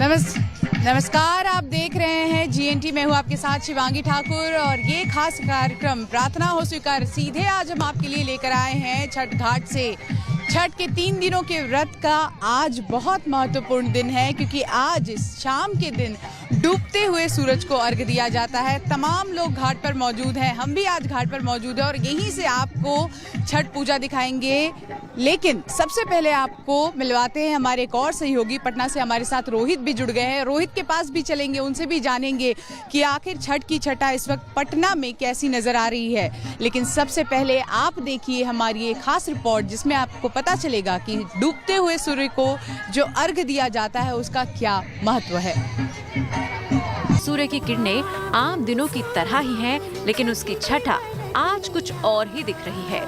नमस्कार, आप देख रहे हैं GNT। मैं हूँ आपके साथ शिवांगी ठाकुर और ये खास कार्यक्रम प्रार्थना हो स्वीकार सीधे आज हम आपके लिए लेकर आए हैं छठ घाट से। छठ के 3 दिनों के व्रत का आज बहुत महत्वपूर्ण दिन है, क्योंकि आज शाम के दिन डूबते हुए सूरज को अर्घ दिया जाता है। तमाम लोग घाट पर मौजूद हैं, हम भी आज घाट पर मौजूद हैं और यहीं से आपको छठ पूजा दिखाएंगे। लेकिन सबसे पहले आपको मिलवाते हैं हमारे एक और सहयोगी, पटना से हमारे साथ रोहित भी जुड़ गए हैं। रोहित के पास भी चलेंगे, उनसे भी जानेंगे कि आखिर छठ की छठा इस वक्त पटना में कैसी नजर आ रही है। लेकिन सबसे पहले आप देखिए हमारी एक खास रिपोर्ट, जिसमें आपको पता चलेगा कि डूबते हुए सूर्य को जो अर्घ दिया जाता है उसका क्या महत्व है। सूर्य की किरणें आम दिनों की तरह ही हैं, लेकिन उसकी छठा आज कुछ और ही दिख रही है।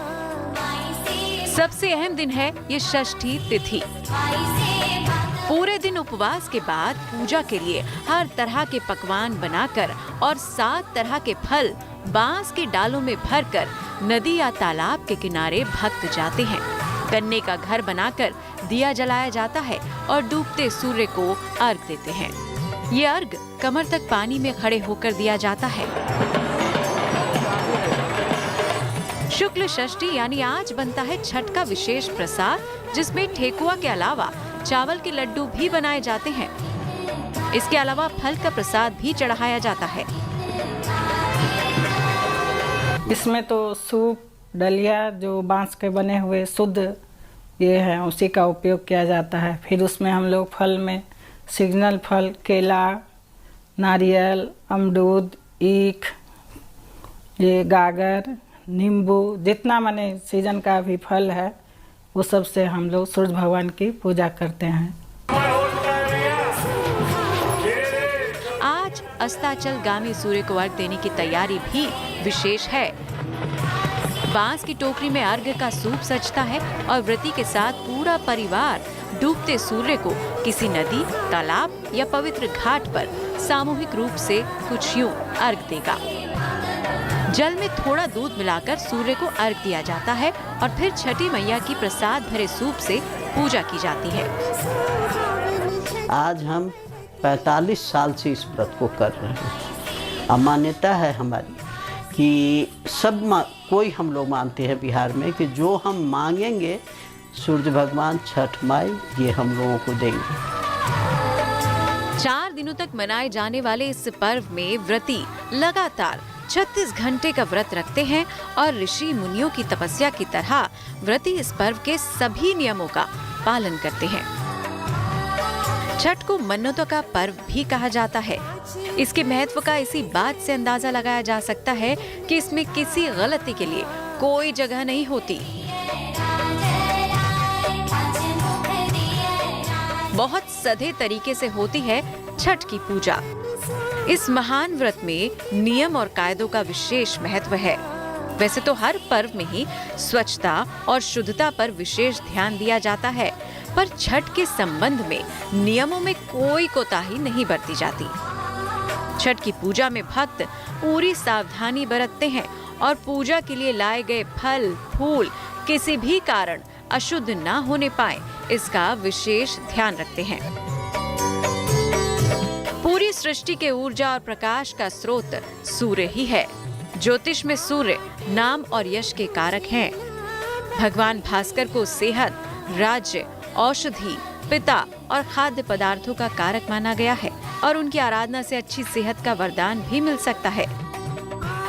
सबसे अहम दिन है ये षष्ठी तिथि। पूरे दिन उपवास के बाद पूजा के लिए हर तरह के पकवान बनाकर और 7 तरह के फल बांस की डालों में भरकर नदी या तालाब के किनारे भक्त जाते हैं। गन्ने का घर बनाकर दिया जलाया जाता है और डूबते सूर्य को अर्घ देते हैं। ये अर्घ कमर तक पानी में खड़े होकर दिया जाता है। शुक्ल षष्ठी यानी आज बनता है छठ का विशेष प्रसाद, जिसमें ठेकुआ के अलावा चावल के लड्डू भी बनाए जाते हैं। इसके अलावा फल का प्रसाद भी चढ़ाया जाता है। इसमें तो सूप, डलिया जो बांस के बने हुए शुद्ध ये है, उसी का उपयोग किया जाता है। फिर उसमें हम लोग फल में सीजनल फल, केला, नारियल, अमरूद, ईख, ये गागर, नींबू, जितना माने सीजन का भी फल है वो सब से हम लोग सूर्य भगवान की पूजा करते हैं। आज अस्ताचलगामी सूर्य को अर्घ देने की तैयारी भी विशेष है। बांस की टोकरी में अर्घ का सूप सजता है और व्रती के साथ पूरा परिवार डूबते सूर्य को किसी नदी, तालाब या पवित्र घाट पर सामूहिक रूप से कुछ यूं अर्घ देगा। जल में थोड़ा दूध मिलाकर सूर्य को अर्घ दिया जाता है और फिर छठी मैया की प्रसाद भरे सूप से पूजा की जाती है। आज हम 45 साल से इस व्रत को कर रहे हैं। अब मान्यता है हमारी कि कोई हम लोग मानते हैं बिहार में कि जो हम मांगेंगे सूर्य भगवान, छठ माई ये हम लोगों को देंगे। 4 दिनों तक मनाए जाने वाले इस पर्व में व्रती लगातार 36 घंटे का व्रत रखते हैं और ऋषि मुनियों की तपस्या की तरह व्रती इस पर्व के सभी नियमों का पालन करते हैं। छठ को मन्नतों का पर्व भी कहा जाता है। इसके महत्व का इसी बात से अंदाजा लगाया जा सकता है कि इसमें किसी गलती के लिए कोई जगह नहीं होती। बहुत सधे तरीके से होती है छठ की पूजा। इस महान व्रत में नियम और कायदों का विशेष महत्व है। वैसे तो हर पर्व में ही स्वच्छता और शुद्धता पर विशेष ध्यान दिया जाता है, पर छठ के संबंध में नियमों में कोई कोताही नहीं बरती जाती। छठ की पूजा में भक्त पूरी सावधानी बरतते हैं और पूजा के लिए लाए गए फल, फूल किसी भी कारण अशुद्ध ना होने पाए, इसका विशेष ध्यान रखते हैं। पूरी सृष्टि के ऊर्जा और प्रकाश का स्रोत सूर्य ही है। ज्योतिष में सूर्य नाम और यश के कारक हैं। भगवान भास्कर को सेहत, राज्य, औषधि, पिता और खाद्य पदार्थों का कारक माना गया है और उनकी आराधना से अच्छी सेहत का वरदान भी मिल सकता है।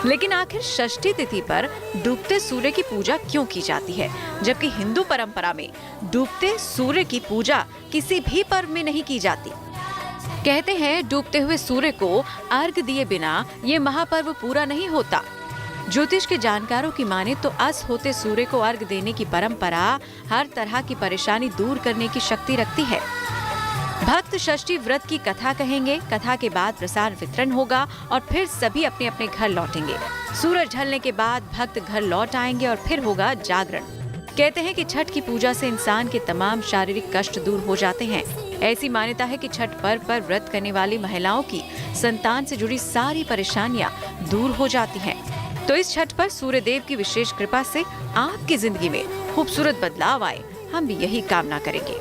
लेकिन आखिर षष्ठी तिथि पर डूबते सूर्य की पूजा क्यों की जाती है, जबकि हिंदू परंपरा में डूबते सूर्य की पूजा किसी भी पर्व में नहीं की जाती। कहते हैं डूबते हुए सूर्य को अर्घ दिए बिना ये महापर्व पूरा नहीं होता। ज्योतिष के जानकारों की माने तो अस्त होते सूर्य को अर्घ देने की परंपरा हर तरह की परेशानी दूर करने की शक्ति रखती है। भक्त षष्ठी व्रत की कथा कहेंगे, कथा के बाद प्रसाद वितरण होगा और फिर सभी अपने अपने घर लौटेंगे। सूरज ढलने के बाद भक्त घर लौट आएंगे और फिर होगा जागरण। कहते हैं कि छठ की पूजा से इंसान के तमाम शारीरिक कष्ट दूर हो जाते हैं। ऐसी मान्यता है कि छठ पर्व पर व्रत करने वाली महिलाओं की संतान से जुड़ी सारी परेशानियां दूर हो जाती हैं। तो इस छठ पर सूर्य देव की विशेष कृपा से आपकी जिंदगी में खूबसूरत बदलाव आए, हम भी यही कामना करेंगे।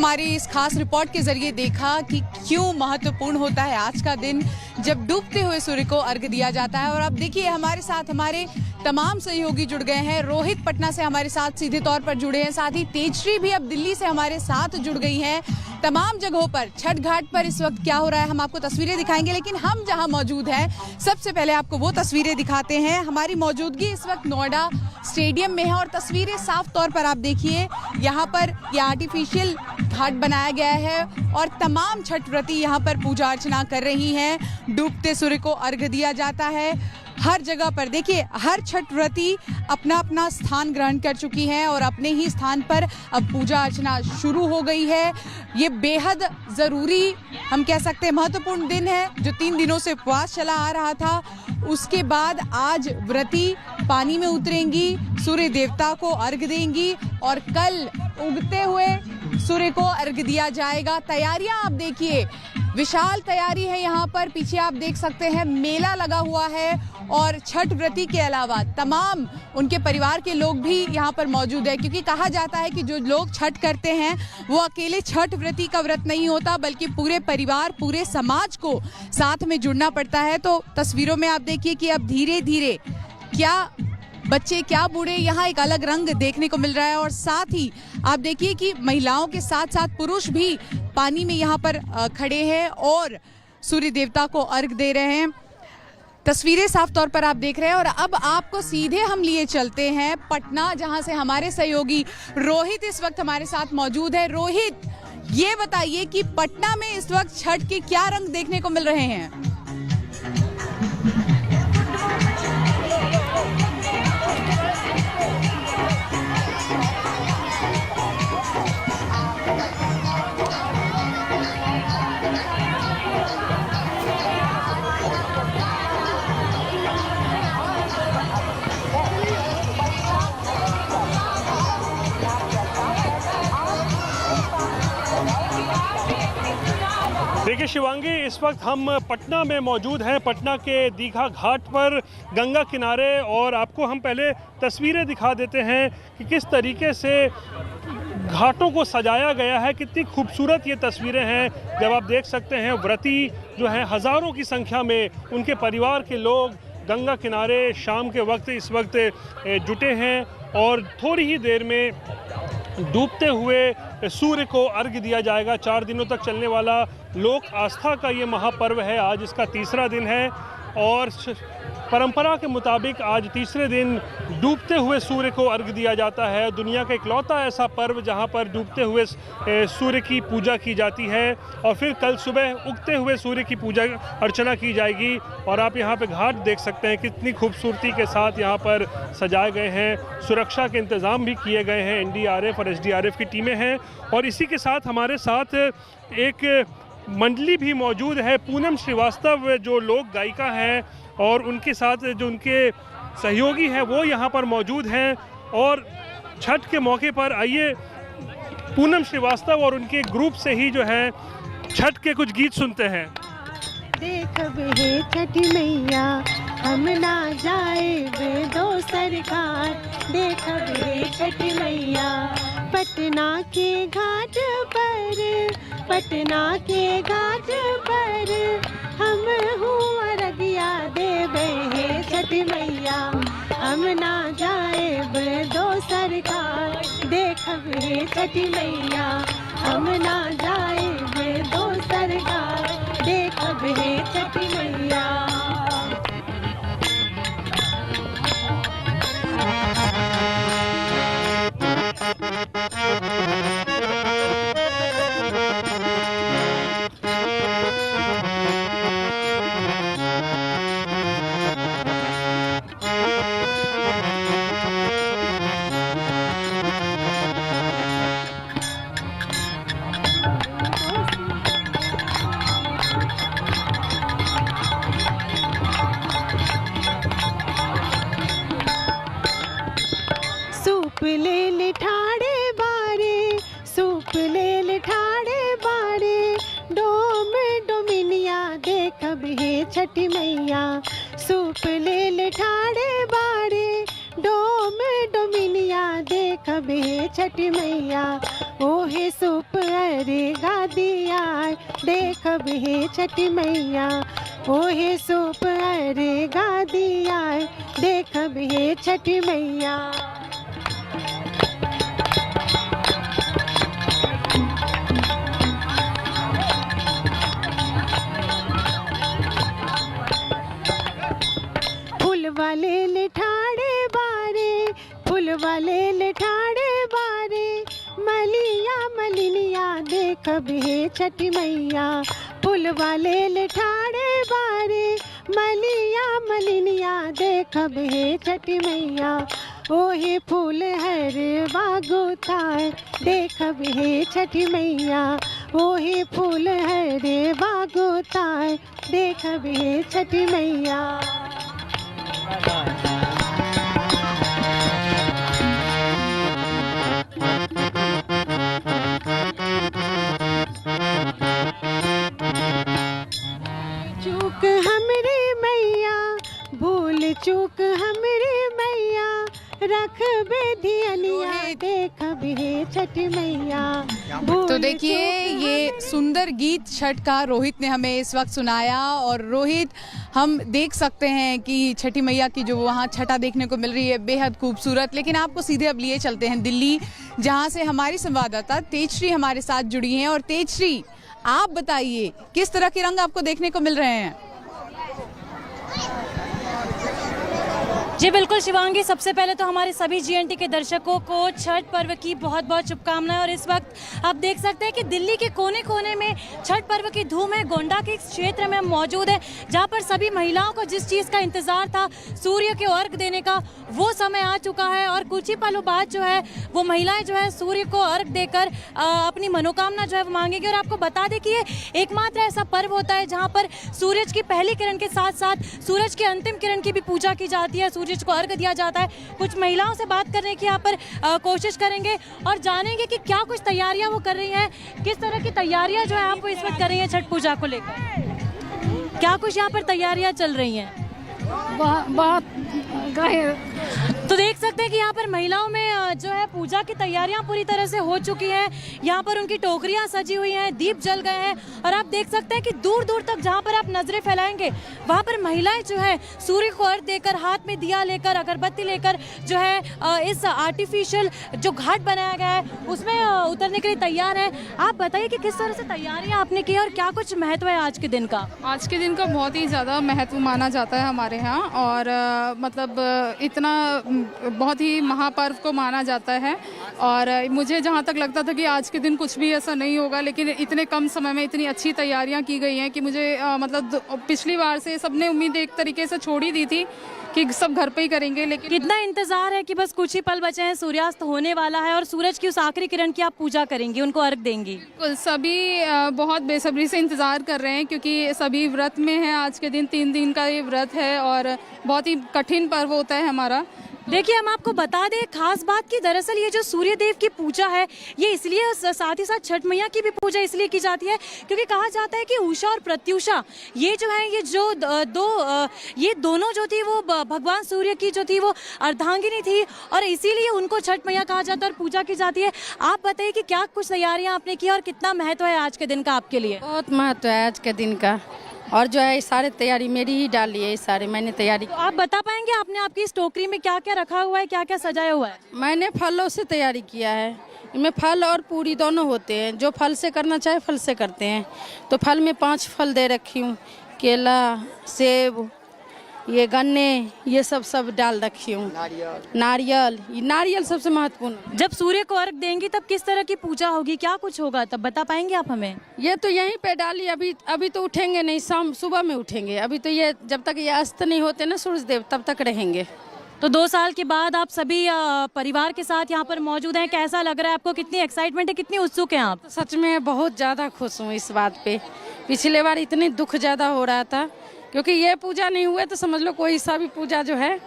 हमारी इस खास रिपोर्ट के जरिए देखा कि क्यों महत्वपूर्ण होता है आज का दिन जब डूबते हुए सूर्य को अर्घ दिया जाता है। और अब देखिए हमारे साथ हमारे तमाम सहयोगी जुड़ गए हैं। रोहित पटना से हमारे साथ सीधे तौर पर जुड़े हैं, साथ ही तेजश्री भी अब दिल्ली से हमारे साथ जुड़ गई हैं। तमाम जगहों पर छठ घाट पर इस वक्त क्या हो रहा है हम आपको तस्वीरें दिखाएंगे, लेकिन हम जहां मौजूद हैं सबसे पहले आपको वो तस्वीरें दिखाते हैं। हमारी मौजूदगी इस वक्त नोएडा स्टेडियम में है और तस्वीरें साफ तौर पर आप देखिए, यहाँ पर ये आर्टिफिशियल घाट बनाया गया है और तमाम छठ व्रती यहाँ पर पूजा अर्चना कर रही हैं। डूबते सूर्य को अर्घ दिया जाता है हर जगह पर। देखिए हर छठ व्रती अपना अपना स्थान ग्रहण कर चुकी हैं और अपने ही स्थान पर अब पूजा अर्चना शुरू हो गई है। ये बेहद ज़रूरी हम कह सकते हैं महत्वपूर्ण दिन है जो 3 दिनों से उपवास चला आ रहा था। उसके बाद आज व्रती पानी में उतरेंगी, सूर्य देवता को अर्घ देंगी और कल उगते हुए सूर्य को अर्घ दिया जाएगा। तैयारियां आप देखिए, विशाल तैयारी है यहाँ पर। पीछे आप देख सकते हैं मेला लगा हुआ है और छठ व्रती के अलावा तमाम उनके परिवार के लोग भी यहाँ पर मौजूद है, क्योंकि कहा जाता है कि जो लोग छठ करते हैं वो अकेले छठ व्रती का व्रत नहीं होता बल्कि पूरे परिवार पूरे समाज को साथ में जुड़ना पड़ता है। तो तस्वीरों में आप देखिए कि अब धीरे धीरे क्या बच्चे क्या बूढ़े यहाँ एक अलग रंग देखने को मिल रहा है और साथ ही आप देखिए कि महिलाओं के साथ साथ पुरुष भी पानी में यहाँ पर खड़े हैं और सूर्य देवता को अर्घ दे रहे हैं। तस्वीरें साफ तौर पर आप देख रहे हैं और अब आपको सीधे हम लिए चलते हैं पटना, जहां से हमारे सहयोगी रोहित इस वक्त हमारे साथ मौजूद है। रोहित, ये बताइए कि पटना में इस वक्त छठ के क्या रंग देखने को मिल रहे हैं? देखिए शिवांगी, इस वक्त हम पटना में मौजूद हैं, पटना के दीघा घाट पर गंगा किनारे, और आपको हम पहले तस्वीरें दिखा देते हैं कि किस तरीके से घाटों को सजाया गया है। कितनी खूबसूरत ये तस्वीरें हैं। जब आप देख सकते हैं व्रती जो हैं हज़ारों की संख्या में, उनके परिवार के लोग गंगा किनारे शाम के वक्त इस वक्त जुटे हैं और थोड़ी ही देर में डूबते हुए सूर्य को अर्घ दिया जाएगा। 4 दिनों तक चलने वाला लोक आस्था का ये महापर्व है। आज इसका 3रा दिन है और परंपरा के मुताबिक आज 3रे दिन डूबते हुए सूर्य को अर्घ दिया जाता है। दुनिया का इकलौता ऐसा पर्व जहां पर डूबते हुए सूर्य की पूजा की जाती है और फिर कल सुबह उगते हुए सूर्य की पूजा अर्चना की जाएगी। और आप यहां पे घाट देख सकते हैं कितनी खूबसूरती के साथ यहां पर सजाए गए हैं। सुरक्षा के इंतज़ाम भी किए गए हैं। NDRF और SDRF की टीमें हैं और इसी के साथ हमारे साथ एक मंडली भी मौजूद है। पूनम श्रीवास्तव जो लोक गायिका हैं और उनके साथ जो उनके सहयोगी हैं वो यहाँ पर मौजूद हैं। और छठ के मौके पर आइए पूनम श्रीवास्तव और उनके ग्रुप से ही जो है छठ के कुछ गीत सुनते हैं। देख बे छठी मैया हम ना जाए बे दोसर घाट, देख बे छठी मैया पटना के घाट पर, पटना के घाट पर हम हुआ रदिया देवे हे छठी मैया, हम ना जाए बे दोसर घाट, देख बे छठी मैया हम ना जाए बे दोसर घाट, देख बे छठी मैया। सूप ले ले ठाड़े बारे, सूप ले ले ठाड़े बारे, डोम डोमिनिया देखब हे छठी मैया, सूप ले ले ठाड़े बारे, डोम डोमिनिया देखब हे छठी मैया, ओहे सूप अरे गादिया देख हे छठी मैया, ओहे सूप अरे गादिया देख हे छठी मैया। फूल वाले लिठाड़े बारे, फूल वाले लिठाड़े बारे, मलिया मलिनिया देख हे छठी मैया, फूल वाले लिठाड़े बारे, मलिया मलिनिया देख हे छठी मैया। ओहे फूल हर बागोताय देख हे छठी मैया, ओहे फूल हर बागोताय देख हे छठी मैया। चूक हमरे मैया, भूल चूक हमरे मैया, रख बेधियनिया देख हे छठी मैया। तो देखिए ये सुंदर गीत छठ का रोहित ने हमें इस वक्त सुनाया। और रोहित, हम देख सकते हैं कि छठी मैया की जो वहाँ छठा देखने को मिल रही है बेहद खूबसूरत। लेकिन आपको सीधे अब लिए चलते हैं दिल्ली, जहाँ से हमारी संवाददाता तेजश्री हमारे साथ जुड़ी हैं। और तेजश्री, आप बताइए किस तरह के रंग आपको देखने को मिल रहे हैं? जी बिल्कुल शिवांगी, सबसे पहले तो हमारे सभी जीएनटी के दर्शकों को छठ पर्व की बहुत बहुत शुभकामनाएं। और इस वक्त आप देख सकते हैं कि दिल्ली के कोने कोने में छठ पर्व की धूम है। गोंडा के क्षेत्र में हम मौजूद है, जहां पर सभी महिलाओं को जिस चीज़ का इंतजार था, सूर्य के अर्घ देने का, वो समय आ चुका है। और कुछ ही पलों बाद जो है वो महिलाएं जो है सूर्य को अर्घ देकर अपनी मनोकामना जो है वो मांगेगी। और आपको बता दें कि ये एकमात्र ऐसा पर्व होता है जहाँ पर सूरज की पहली किरण के साथ साथ सूरज की अंतिम किरण की भी पूजा की जाती है, सूर्य को अर्घ दिया जाता है। कुछ महिलाओं से बात करने की यहाँ पर कोशिश करेंगे और जानेंगे कि क्या कुछ तैयारियां वो कर रही हैं, किस तरह की तैयारियां जो है आप इस वक्त कर रही हैं छठ पूजा को लेकर। क्या कुछ यहाँ पर तैयारियां चल रही हैं? बहुत तो देख सकते हैं कि यहाँ पर महिलाओं में जो है पूजा की तैयारियां पूरी तरह से हो चुकी हैं। यहाँ पर उनकी टोकरियां सजी हुई हैं, दीप जल गए हैं। और आप देख सकते हैं कि दूर दूर तक जहाँ पर आप नजरें फैलाएंगे वहाँ पर महिलाएं जो है सूर्य को अर्घ देकर, हाथ में दिया लेकर, अगरबत्ती लेकर जो है इस आर्टिफिशियल जो घाट बनाया गया है उसमें उतरने के लिए तैयार है। आप बताइए कि किस तरह से तैयारियां आपने की और क्या कुछ महत्व है आज के दिन का? आज के दिन का बहुत ही ज़्यादा महत्व माना जाता है हमारे यहाँ। और मतलब इतना बहुत ही महापर्व को माना जाता है। और मुझे जहाँ तक लगता था कि आज के दिन कुछ भी ऐसा नहीं होगा, लेकिन इतने कम समय में इतनी अच्छी तैयारियां की गई हैं कि मुझे मतलब पिछली बार से सबने उम्मीद एक तरीके से छोड़ ही दी थी कि सब घर पे ही करेंगे। लेकिन कितना इंतजार है कि बस कुछ ही पल बचे हैं, सूर्यास्त होने वाला है और सूरज की उस आखिरी किरण की आप पूजा करेंगी, उनको अर्घ देंगी। सभी बहुत बेसब्री से इंतज़ार कर रहे हैं क्योंकि सभी व्रत में हैं। आज के दिन 3 दिन का ये व्रत है और बहुत ही कठिन पर्व होता है हमारा। देखिए हम आपको बता दें खास बात की, दरअसल ये जो सूर्य देव की पूजा है ये इसलिए, साथ ही साथ छठ मैया की भी पूजा इसलिए की जाती है क्योंकि कहा जाता है कि उषा और प्रत्युषा ये जो है, ये जो ये दोनों जो थी वो भगवान सूर्य की जो थी वो अर्धांगिनी थी और इसीलिए उनको छठ मैया कहा जाता है और पूजा की जाती है। आप बताइए कि क्या कुछ तैयारियां आपने की और कितना महत्व है आज के दिन का आपके लिए? बहुत महत्व है आज के दिन का। और जो है सारे तैयारी मेरी ही डाली है, सारे मैंने तैयारी। तो आप बता पाएंगे आपने आपकी इस टोकरी में क्या क्या रखा हुआ है, क्या क्या सजाया हुआ है? मैंने फलों से तैयारी किया है। इनमें फल और पूरी दोनों होते हैं, जो फल से करना चाहे फल से करते हैं। तो फल में 5 फल दे रखी हूँ, केला, सेब, ये गन्ने, ये सब डाल रखी हूँ। नारियल सबसे महत्वपूर्ण। जब सूर्य को अर्घ देंगी तब किस तरह की पूजा होगी, क्या कुछ होगा, तब बता पाएंगे आप हमें? ये तो यहीं पे डाली, अभी तो उठेंगे नहीं, शाम सुबह में उठेंगे। अभी तो ये जब तक ये अस्त नहीं होते ना सूरज देव तब तक रहेंगे। तो 2 साल के बाद आप सभी परिवार के साथ यहाँ पर मौजूद हैं, कैसा लग रहा है आपको? कितनी एक्साइटमेंट है, कितनी उत्सुक हैं आप? सच में बहुत ज़्यादा खुश हूँ इस बात पे। पिछले बार इतनी दुख ज़्यादा हो रहा था क्योंकि ये पूजा नहीं हुआ तो समझ लो कोई सा भी पूजा जो है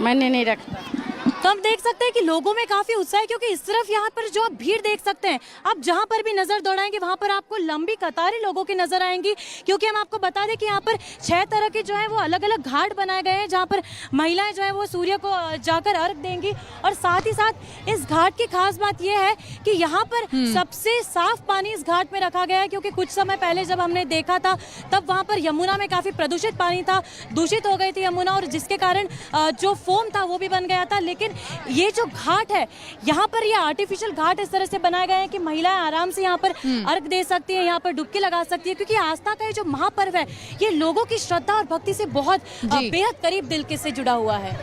मैंने नहीं रखता। तो हम देख सकते हैं कि लोगों में काफी उत्साह है, क्योंकि इस तरफ यहाँ पर जो आप भीड़ देख सकते हैं, आप जहाँ पर भी नजर दौड़ाएंगे वहाँ पर आपको लंबी कतारें लोगों की नजर आएंगी। क्योंकि हम आपको बता दें कि यहाँ पर 6 तरह के जो है वो अलग अलग घाट बनाए गए हैं, जहाँ पर महिलाएं जो है वो सूर्य को जाकर अर्घ देंगी। और साथ ही साथ इस घाट की खास बात यह है कि यहाँ पर सबसे साफ पानी इस घाट में रखा गया है, क्योंकि कुछ समय पहले जब हमने देखा था तब वहाँ पर यमुना में काफी प्रदूषित पानी था, दूषित हो गई थी यमुना, और जिसके कारण जो फोम था वो भी बन गया था। लेकिन ये जो घाट है, यहाँ पर ये आर्टिफिशियल घाट इस तरह से बनाए गए हैं कि महिलाएं आराम से यहाँ पर अर्घ दे सकती हैं, यहाँ पर डुबकी लगा सकती है, क्योंकि आस्था का ये जो महापर्व है ये लोगों की श्रद्धा और भक्ति से बहुत बेहद करीब दिल के से जुड़ा हुआ है।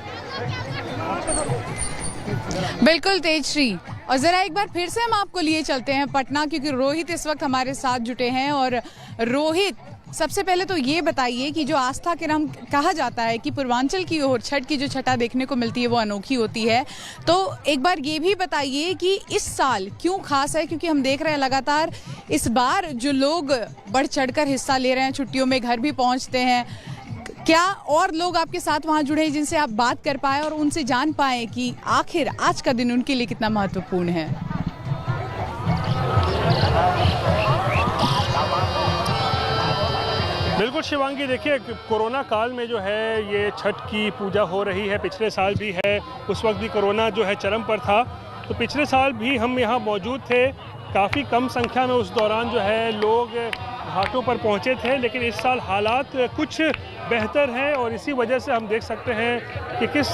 बिल्कुल तेजश्री, और जरा एक बार फिर से हम आपको लिए चलते हैं पटना, क्योंकि रोहित इस वक्त हमारे साथ जुटे हैं। और रोहित, सबसे पहले तो ये बताइए कि जो आस्था के नाम कहा जाता है कि पूर्वांचल की ओर छठ की जो छटा देखने को मिलती है वो अनोखी होती है, तो एक बार ये भी बताइए कि इस साल क्यों खास है, क्योंकि हम देख रहे हैं लगातार इस बार जो लोग बढ़ चढ़कर हिस्सा ले रहे हैं, छुट्टियों में घर भी पहुंचते हैं, क्या और लोग आपके साथ वहां जुड़े जिनसे आप बात कर पाए और उनसे जान पाए कि आखिर आज का दिन उनके लिए कितना महत्वपूर्ण है? बिल्कुल शिवांगी, देखिए कोरोना काल में जो है ये छठ की पूजा हो रही है, पिछले साल भी है, उस वक्त भी कोरोना जो है चरम पर था, तो पिछले साल भी हम यहाँ मौजूद थे, काफ़ी कम संख्या में उस दौरान जो है लोग घाटों पर पहुँचे थे, लेकिन इस साल हालात कुछ बेहतर हैं और इसी वजह से हम देख सकते हैं कि किस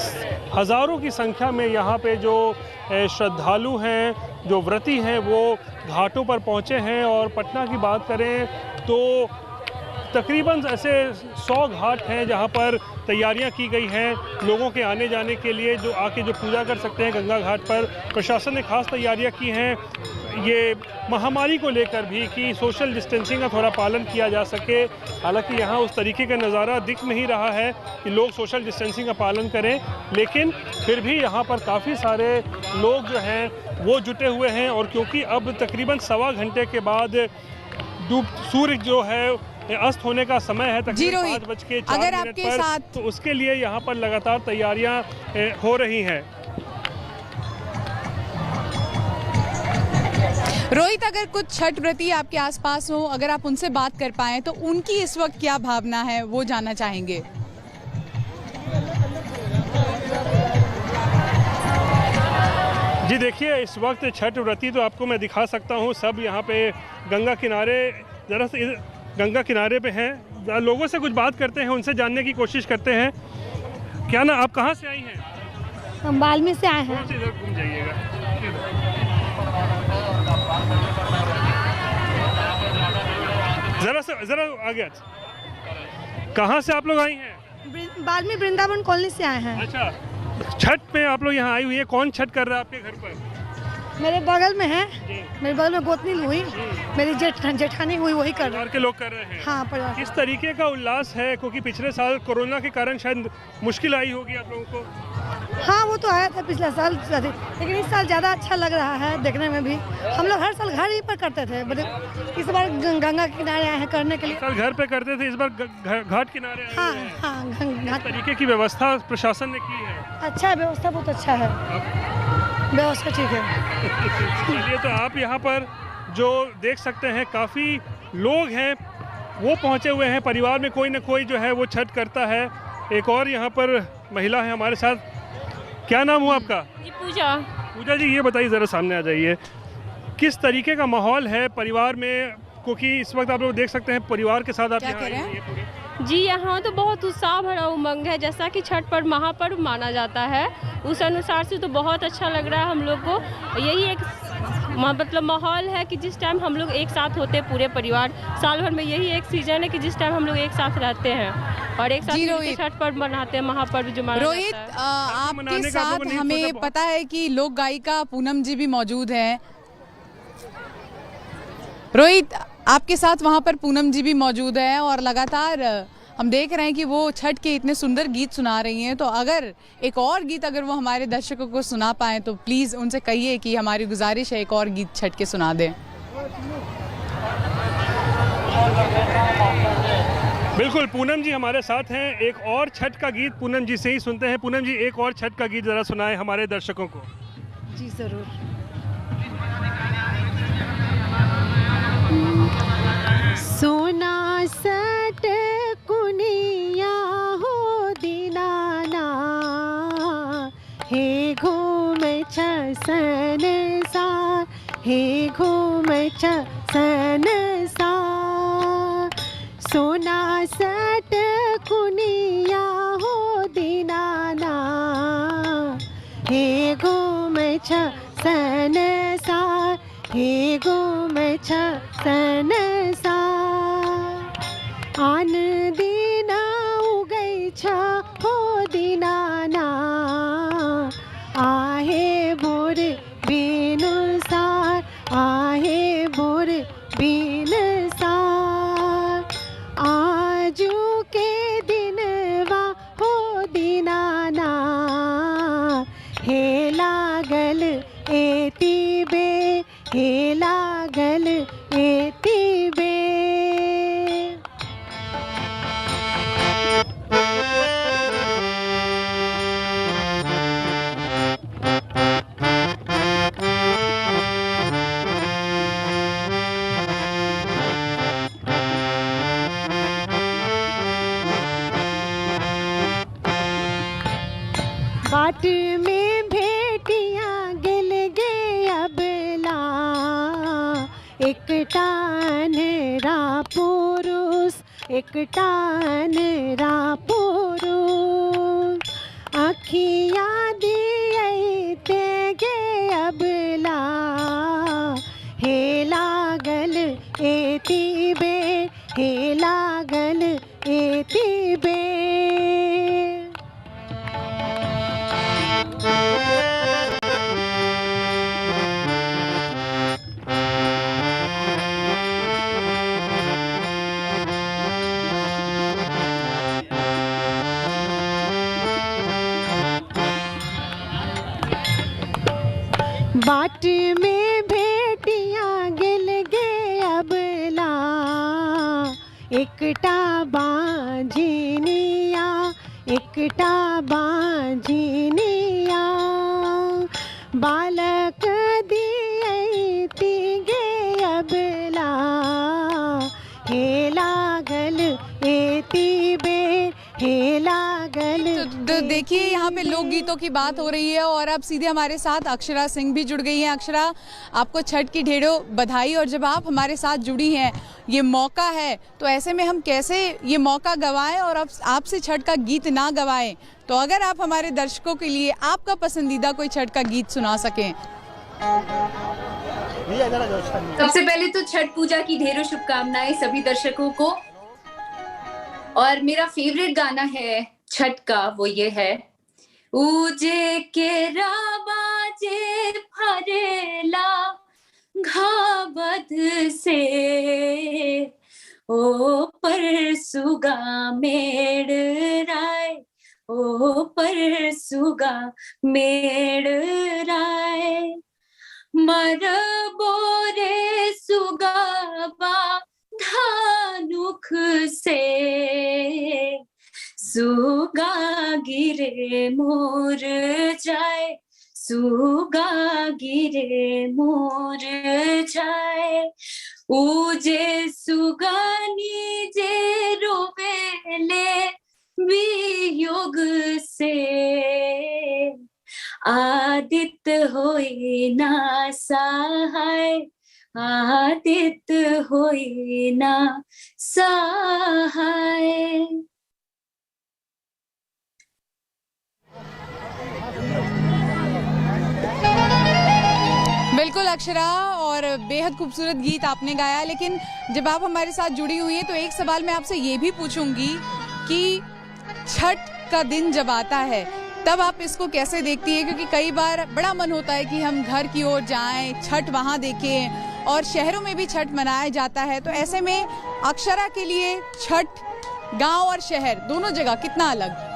हज़ारों की संख्या में यहाँ पे जो श्रद्धालु हैं, जो व्रती हैं, वो घाटों पर पहुँचे हैं। और पटना की बात करें तो तकरीबन ऐसे 100 घाट हैं जहां पर तैयारियां की गई हैं लोगों के आने जाने के लिए, जो आके जो पूजा कर सकते हैं गंगा घाट पर। प्रशासन ने खास तैयारियां की हैं ये महामारी को लेकर भी कि सोशल डिस्टेंसिंग का थोड़ा पालन किया जा सके। हालांकि यहाँ उस तरीके का नज़ारा दिख नहीं रहा है कि लोग सोशल डिस्टेंसिंग का पालन करें, लेकिन फिर भी यहाँ पर काफ़ी सारे लोग जो हैं वो जुटे हुए हैं। और क्योंकि अब तकरीबन 1.25 घंटे के बाद सूर्य जो है अस्त होने का समय है, तकरीबन 5:04 पर, तो उसके लिए यहाँ पर लगातार तैयारियां हो रही हैं। रोहित, अगर कुछ छठ व्रती आपके आसपास हो, अगर आप उनसे बात कर पाएं तो उनकी इस वक्त क्या भावना है वो जानना चाहेंगे। जी देखिए, इस वक्त छठ व्रती तो आपको मैं दिखा सकता हूँ, सब यहाँ पे गंगा किनारे जरा से गंगा किनारे पे हैं, लोगों से कुछ बात करते हैं, उनसे जानने की कोशिश करते हैं। क्या ना, आप कहाँ से आई हैं? हम बाल्मी से आए हैं। इधर घूम जाइएगा। जरा आगे। कहाँ से आप लोग आई हैं? बाल्मी वृंदावन कॉलोनी से आए हैं। अच्छा, छठ पे आप लोग यहाँ आई हुई है, कौन छठ कर रहा है आपके घर पर? मेरे बगल में है, मेरे बगल में गोतनी हुई, मेरी जेठानी हुई, वही कर रहे हैं। के लोग कर रहे हैं। हाँ, परिवार। किस तरीके का उल्लास है, क्योंकि पिछले साल कोरोना के कारण शायद मुश्किल आई होगी आप लोगों को? हाँ, वो तो आया था पिछले साल, लेकिन इस साल ज़्यादा अच्छा लग रहा है देखने में भी। हम लोग हर साल घर ही पर करते थे, इस बार गंगा किनारे आए हैं करने के लिए। साल घर पे करते थे, इस बार घाट किनारे आए हाँ हैं। हाँ, घाट तरीके की व्यवस्था प्रशासन ने की है। अच्छा है, व्यवस्था बहुत अच्छा है, व्यवस्था ठीक है। चलिए, तो आप यहाँ पर जो देख सकते हैं काफ़ी लोग हैं वो पहुँचे हुए हैं, परिवार में कोई ना कोई जो है वो छठ करता है। एक और यहाँ पर महिला है हमारे साथ। क्या नाम हुआ आपका? जी, पूजा। पूजा जी, ये बताइए, ज़रा सामने आ जाइए, किस तरीके का माहौल है परिवार में, क्योंकि इस वक्त आप लोग देख सकते हैं परिवार के साथ आप यहाँ आई हैं पूरे। जी, यहाँ तो बहुत उत्साह भरा उमंग है, जैसा कि छठ पर्व महापर्व माना जाता है, उस अनुसार से तो बहुत अच्छा लग रहा है हम लोग को। यही एक मतलब माहौल है कि जिस टाइम हम लोग एक साथ होते हैं पूरे परिवार, साल भर में यही एक सीजन है कि जिस टाइम हम लोग एक साथ रहते हैं और एक साथ छठ पर्व मनाते हैं, महापर्व जो माना रोहित, जाता है। आपके साथ हमें पता है कि लोक गायिका पूनम जी भी मौजूद हैं। रोहित, आपके साथ वहाँ पर पूनम जी भी मौजूद है और लगातार हम देख रहे हैं कि वो छठ के इतने सुंदर गीत सुना रही हैं, तो अगर एक और गीत अगर वो हमारे दर्शकों को सुना पाएँ तो प्लीज़ उनसे कहिए कि हमारी गुजारिश है एक और गीत छठ के सुना दें। बिल्कुल, पूनम जी हमारे साथ हैं। एक और छठ का गीत पूनम जी से ही सुनते हैं। पूनम जी, एक और छठ का गीत ज़रा सुनाएं हमारे दर्शकों को। जी ज़रूर। सोना सट कुनिया हो दीनाना हे घूम संसार हे घूम संसार सोना सट कुनिया हो दीनाना हे घूम संसार हे घूम संसार आन दीना उगै छ हो दीनाना आहे भोर बिनुसार आहे भोर बिनुसार आजू के दिनवा हो दीनाना हे लागल एती बे हे लागल एती बे। बाट में भेटियां गिल गे अबला एक टान रा पुरुष एक टान रा पुरुष अखियां दिए ते गे अबला हे लागल एती बे हे लागल एती बे। बाट में भेटियां गिल गे अबला एकटा बांझिनिया एकटा बांझिनिया बालक दिए तिगे अबला हे लागल एती बे हे लागल। तो देखिए, यहाँ पे लोकगीतों की बात हो रही है और अब सीधे हमारे साथ अक्षरा सिंह भी जुड़ गई हैं। अक्षरा, आपको छठ की ढेरों बधाई। और जब आप हमारे साथ जुड़ी हैं, ये मौका है, तो ऐसे में हम कैसे ये मौका गंवाएं और अब आपसे छठ का गीत ना गवाएं। तो अगर आप हमारे दर्शकों के लिए आपका पसंदीदा कोई छठ का गीत सुना सकें। सबसे पहले तो छठ पूजा की ढेरों शुभकामनाएं सभी दर्शकों को। और मेरा फेवरेट गाना है छठ का, वो ये है ऊजे के राबाजे फरेला घाबद से ओ पर सुगा मेड़ राय ओ पर सुगा मेड़ राय मर बोरे सुगाबा धानुख से सुगा गिरे मोर जाए सुगा गिरे मोर जाए ऊजे सुगानी जे रोवेले वियोग से आदित्य होई ना सहाय आदित्य होई ना सहाय। बिल्कुल अक्षरा, और बेहद खूबसूरत गीत आपने गाया। लेकिन जब आप हमारे साथ जुड़ी हुई है तो एक सवाल मैं आपसे ये भी पूछूंगी कि छठ का दिन जब आता है तब आप इसको कैसे देखती है? क्योंकि कई बार बड़ा मन होता है कि हम घर की ओर जाएं, छठ वहाँ देखें, और शहरों में भी छठ मनाया जाता है। तो ऐसे में अक्षरा के लिए छठ गांव और शहर दोनों जगह कितना अलग?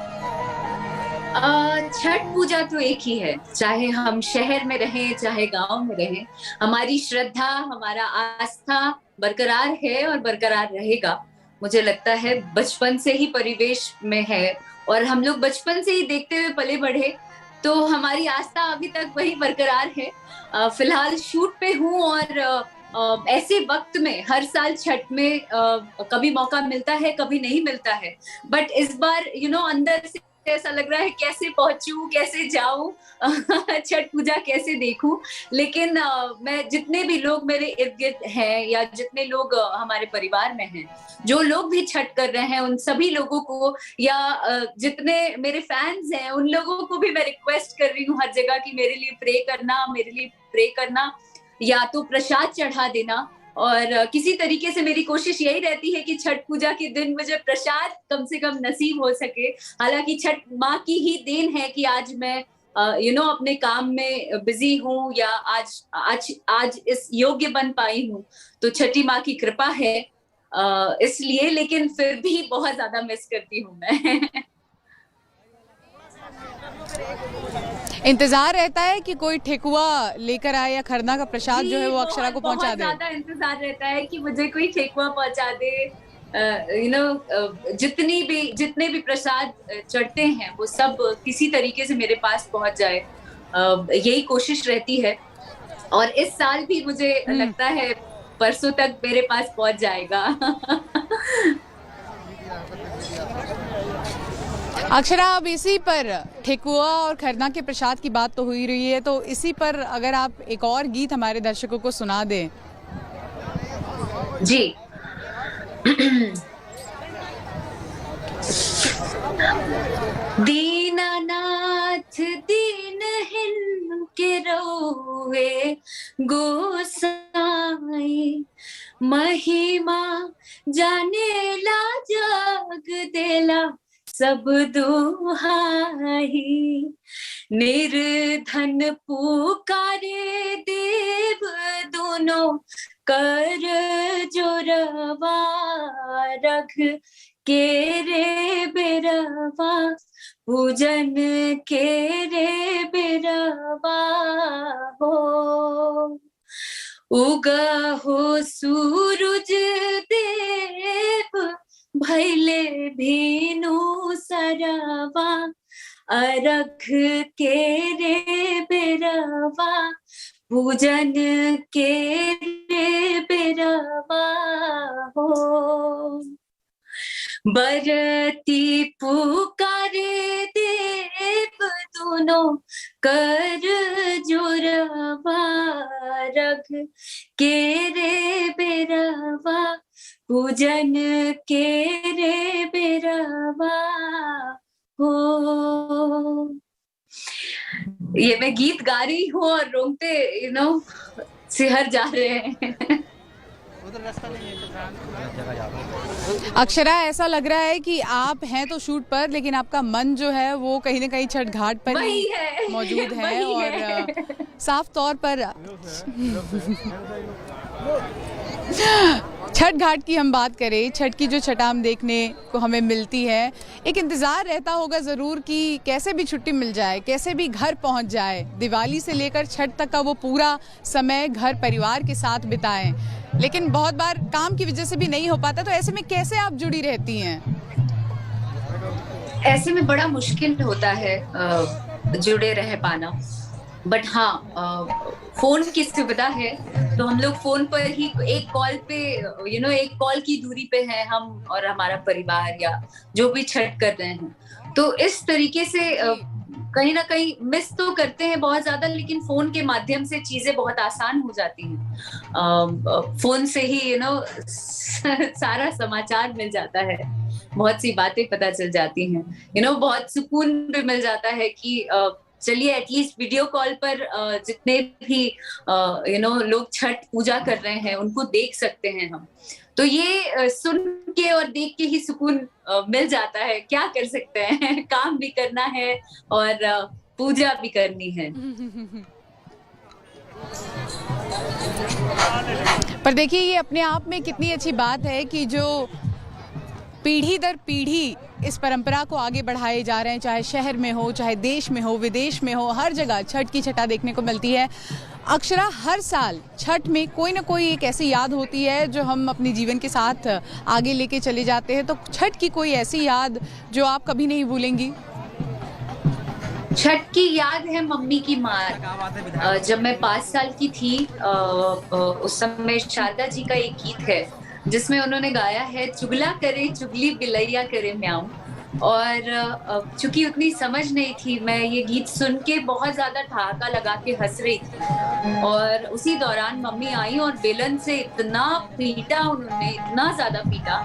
छठ पूजा तो एक ही है, चाहे हम शहर में रहें चाहे गांव में रहें। हमारी श्रद्धा, हमारा आस्था बरकरार है और बरकरार रहेगा। मुझे लगता है बचपन से ही परिवेश में है और हम लोग बचपन से ही देखते हुए पले बढ़े, तो हमारी आस्था अभी तक वही बरकरार है। फिलहाल शूट पे हूँ और ऐसे वक्त में हर साल छठ में कभी मौका मिलता है, कभी नहीं मिलता है, बट इस बार अंदर से ऐसा लग रहा है कैसे पहुंचूं, कैसे जाऊं, छठ पूजा कैसे देखूं। लेकिन मैं जितने भी लोग मेरे इर्द गिर्द हैं या जितने लोग हमारे परिवार में हैं, जो लोग भी छठ कर रहे हैं, उन सभी लोगों को या जितने मेरे फैंस हैं उन लोगों को भी मैं रिक्वेस्ट कर रही हूँ हर जगह कि मेरे लिए प्रे करना या तो प्रसाद चढ़ा देना। और किसी तरीके से मेरी कोशिश यही रहती है कि छठ पूजा के दिन मुझे प्रसाद कम से कम नसीब हो सके। हालांकि छठ माँ की ही देन है कि आज मैं अपने काम में बिजी हूँ या आज इस योग्य बन पाई हूँ, तो छठी माँ की कृपा है इसलिए। लेकिन फिर भी बहुत ज्यादा मिस करती हूँ मैं। इंतजार रहता है कि कोई ठेकुआ लेकर आए या खरना का प्रसाद जो है वो अक्षरा को पहुंचा दे। बहुत ज्यादा इंतजार रहता है कि मुझे कोई ठेकुआ पहुंचा दे। जितने भी प्रसाद चढ़ते हैं वो सब किसी तरीके से मेरे पास पहुंच जाए, यही कोशिश रहती है। और इस साल भी मुझे लगता है परसों तक मेरे पास पहुंच जाएगा। अक्षरा, अब इसी पर ठेकुआ और खरना के प्रसाद की बात तो हुई रही है, तो इसी पर अगर आप एक और गीत हमारे दर्शकों को सुना दें। जी। दीनानाथ दीनहीन के रोए गोसाई, महिमा जाने ला जग देला सब दुहाई। निर्धन पुकारे देव दोनों कर जोरवा, रख के रे बेरवा पूजन के रे बेरवा हो। उगा हो सूरज देव भैले भीनु सरवा, अरख के रे बेरवा पूजन के रे बेरवा हो। बरती पुकारे देव दोनों कर जोरवा, रख के रे बेरवा पूजन के रे बेरवा हो। ये मैं गीत गा रही हूँ और रोंगटे सिहर जा रहे हैं। अक्षरा, ऐसा लग रहा है कि आप हैं तो शूट पर, लेकिन आपका मन जो है वो कहीं ना कहीं छठ घाट पर ही मौजूद है। और साफ तौर पर छठ घाट की हम बात करें, छठ की जो छठाम देखने को हमें मिलती है, एक इंतज़ार रहता होगा ज़रूर कि कैसे भी छुट्टी मिल जाए, कैसे भी घर पहुंच जाए, दिवाली से लेकर छठ तक का वो पूरा समय घर परिवार के साथ बिताएं। लेकिन बहुत बार काम की वजह से भी नहीं हो पाता, तो ऐसे में कैसे आप जुड़ी रहती हैं? ऐसे में बड़ा मुश्किल होता है जुड़े रह पाना, बट हाँ फोन की सुविधा है तो हम लोग फोन पर ही एक कॉल पे एक कॉल की दूरी पे हैं हम और हमारा परिवार या जो भी छठ कर रहे हैं। तो इस तरीके से कहीं ना कहीं मिस तो करते हैं बहुत ज्यादा, लेकिन फोन के माध्यम से चीजें बहुत आसान हो जाती हैं। फोन से ही सारा समाचार मिल जाता है, बहुत सी बातें पता चल जाती हैं, बहुत सुकून भी मिल जाता है कि चलिए एटलीस्ट वीडियो कॉल पर जितने भी लोग छठ पूजा कर रहे हैं उनको देख सकते हैं हम। तो ये सुन के और देख के ही सुकून मिल जाता है। क्या कर सकते हैं, काम भी करना है और पूजा भी करनी है। पर देखिए, ये अपने आप में कितनी अच्छी बात है कि जो पीढ़ी दर पीढ़ी इस परंपरा को आगे बढ़ाए जा रहे हैं, चाहे शहर में हो, चाहे देश में हो, विदेश में हो, हर जगह छठ की छटा देखने को मिलती है। अक्षरा, हर साल छठ में कोई ना कोई एक ऐसी याद होती है जो हम अपने जीवन के साथ आगे लेके चले जाते हैं, तो छठ की कोई ऐसी याद जो आप कभी नहीं भूलेंगी? छठ की याद है मम्मी की मार। जब मैं 5 साल की थी, उस समय शारदा जी का एक गीत है जिसमें उन्होंने गाया है, चुगला करे चुगली बिलैया करे म्याऊं। और चूंकि उतनी समझ नहीं थी, मैं ये गीत सुन के बहुत ज्यादा ठहाका लगा के हंस रही थी। और उसी दौरान मम्मी आई और बेलन से इतना पीटा उन्होंने, इतना ज्यादा पीटा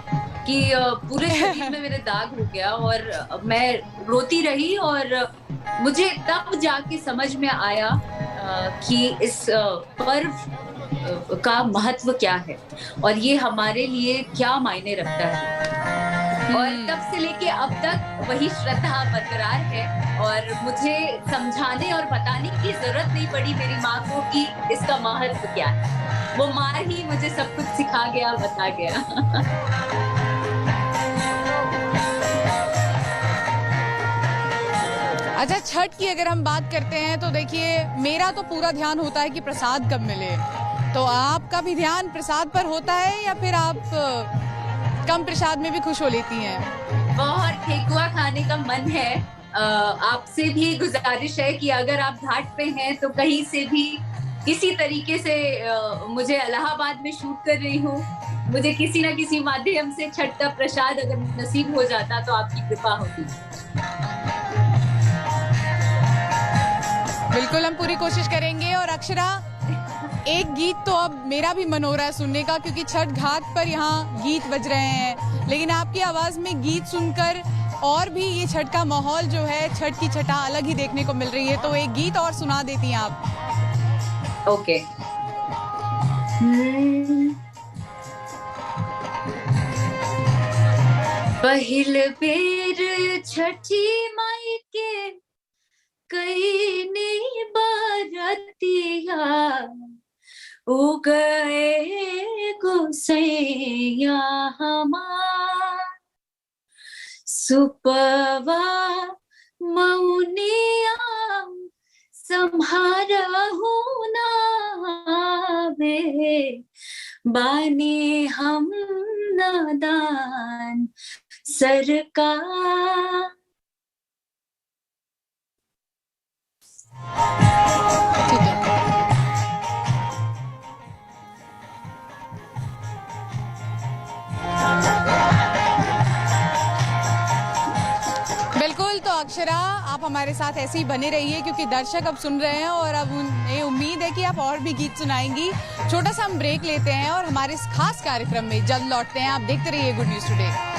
कि पूरे शरीर में मेरे दाग हो गया और मैं रोती रही। और मुझे तब जाके समझ में आया कि इस पर्व का महत्व क्या है और ये हमारे लिए क्या मायने रखता है। और तब से लेके अब तक वही श्रद्धा बरकरार है और मुझे समझाने और बताने की जरूरत नहीं पड़ी मेरी माँ को कि इसका महत्व क्या है। वो माँ ही मुझे सब कुछ सिखा गया, बता गया। अच्छा, छठ की अगर हम बात करते हैं तो देखिए, मेरा तो पूरा ध्यान होता है कि प्रसाद कब मिले, तो आपका भी ध्यान प्रसाद पर होता है या फिर आप कम प्रसाद में भी खुश हो लेती हैं? बहुत ठेकुआ खाने का मन है। आपसे भी गुजारिश है कि अगर आप घाट पे हैं तो कहीं से भी किसी तरीके से, मुझे इलाहाबाद में शूट कर रही हूँ, मुझे किसी ना किसी माध्यम से छठ का प्रसाद अगर नसीब हो जाता तो आपकी कृपा होती। बिल्कुल, हम पूरी कोशिश करेंगे। और अक्षरा, एक गीत तो अब मेरा भी मन हो रहा है सुनने का, क्योंकि छठ घाट पर यहाँ गीत बज रहे हैं, लेकिन आपकी आवाज में गीत सुनकर और भी ये छठ का माहौल जो है, छठ की छटा अलग ही देखने को मिल रही है। तो एक गीत और सुना देती हैं आप? ओके। पहिल बेर छठी माई के कई नहीं बारतिया, उगए गोसैया हमार, सुपवा मौनिया सम्हारहु नावे, बानी हम नादान सरकार। बिल्कुल, तो अक्षरा, आप हमारे साथ ऐसे ही बने रहिए, क्योंकि दर्शक अब सुन रहे हैं और अब उन्हें उम्मीद है कि आप और भी गीत सुनाएंगी। छोटा सा हम ब्रेक लेते हैं और हमारे इस खास कार्यक्रम में जल्द लौटते हैं। आप देखते रहिए गुड न्यूज टुडे।